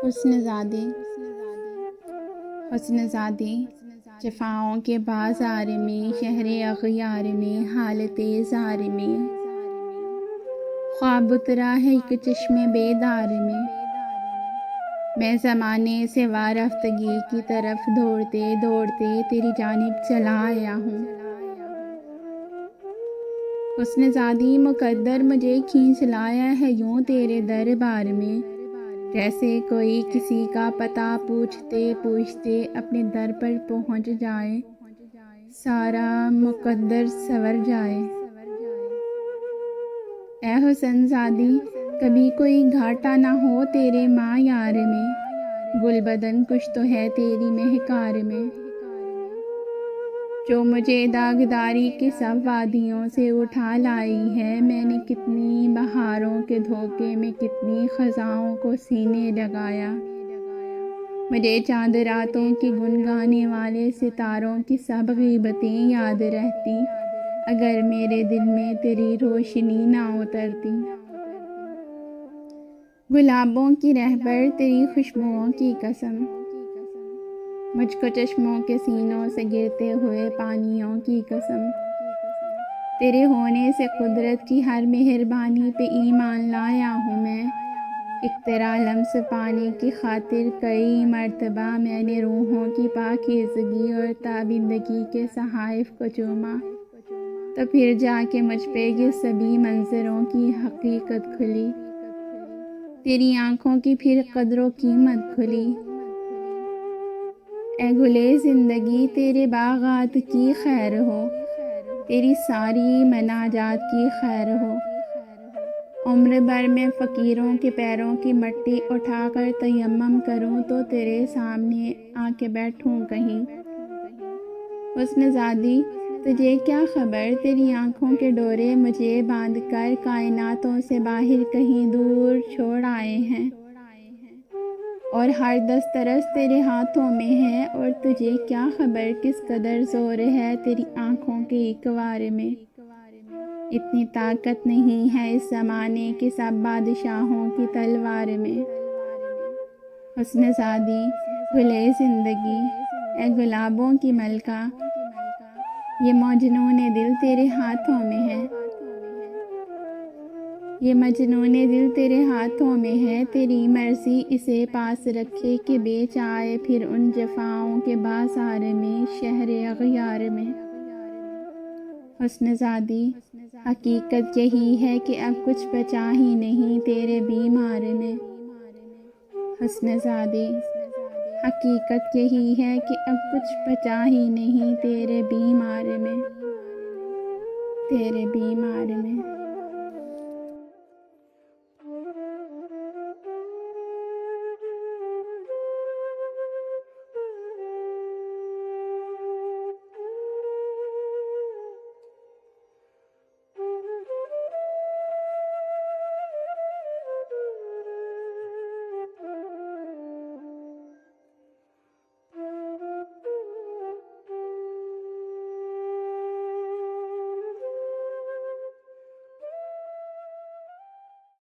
حسن زادی جفاؤں کے بازار میں، شہر اغیار میں، حالت زار میں، خواب اترا ہے ایک چشم بیدار میں زمانے سے وارفتگی کی طرف دوڑتے دوڑتے تیری جانب چلا آیا ہوں۔ حسن زادی مقدر مجھے کھینچ لایا ہے یوں تیرے دربار میں، جیسے کوئی کسی کا پتہ پوچھتے پوچھتے اپنے در پر پہنچ جائے، سارا مقدر سنور جائے۔ اے حسن زادی کبھی کوئی گھاٹا نہ ہو تیرے معیار میں، گل بدن کچھ تو ہے تیری مہکار میں، جو مجھے داغداری کے سب وادیوں سے اٹھا لائی ہے۔ میں نے کتنی بہاروں کے دھوکے میں کتنی خزاں کو سینے لگایا، مجھے چاند راتوں کی گنگانے والے ستاروں کی سب غیبتیں یاد رہتی اگر میرے دل میں تیری روشنی نہ اترتی۔ گلابوں کی رہبر تیری خوشبوؤں کی قسم، مجھ کو چشموں کے سینوں سے گرتے ہوئے پانیوں کی قسم، تیرے ہونے سے قدرت کی ہر مہربانی پہ ایمان لایا ہوں میں۔ ایک تیرا لمس پانے کی خاطر کئی مرتبہ میں نے روحوں کی پاکیزگی اور تابندگی کے صحائف کو چوما، تو پھر جا کے مجھ پہ یہ سبھی منظروں کی حقیقت کھلی، تیری آنکھوں کی پھر قدر و قیمت کھلی۔ اے گلے زندگی تیرے باغات کی خیر ہو، تیری ساری مناجات کی خیر ہو، عمر بھر میں فقیروں کے پیروں کی مٹی اٹھا کر تیمم کروں تو تیرے سامنے آ کے بیٹھوں کہیں۔ حسن زادی تجھے کیا خبر تیری آنکھوں کے ڈورے مجھے باندھ کر کائناتوں سے باہر کہیں دور چھوڑ آئے ہیں، اور ہر دسترس تیرے ہاتھوں میں ہے، اور تجھے کیا خبر کس قدر زور ہے تیری آنکھوں کے اقوار میں۔ اتنی طاقت نہیں ہے اس زمانے کے سب بادشاہوں کی تلوار میں۔ حسن زادی گلے زندگی اے گلابوں کی ملکہ، یہ مجنون دل تیرے ہاتھوں میں ہے، یہ مجنون دل تیرے ہاتھوں میں ہے، تیری مرضی اسے پاس رکھے کہ بیچ آئے پھر ان جفاؤں کے بازار میں، شہر اغیار میں۔ حسن زادی حقیقت یہی ہے کہ اب کچھ بچا ہی نہیں تیرے بیمار میں۔ حسن زادی حقیقت یہی ہے کہ اب کچھ بچا ہی نہیں تیرے بیمار میں، تیرے بیمار میں۔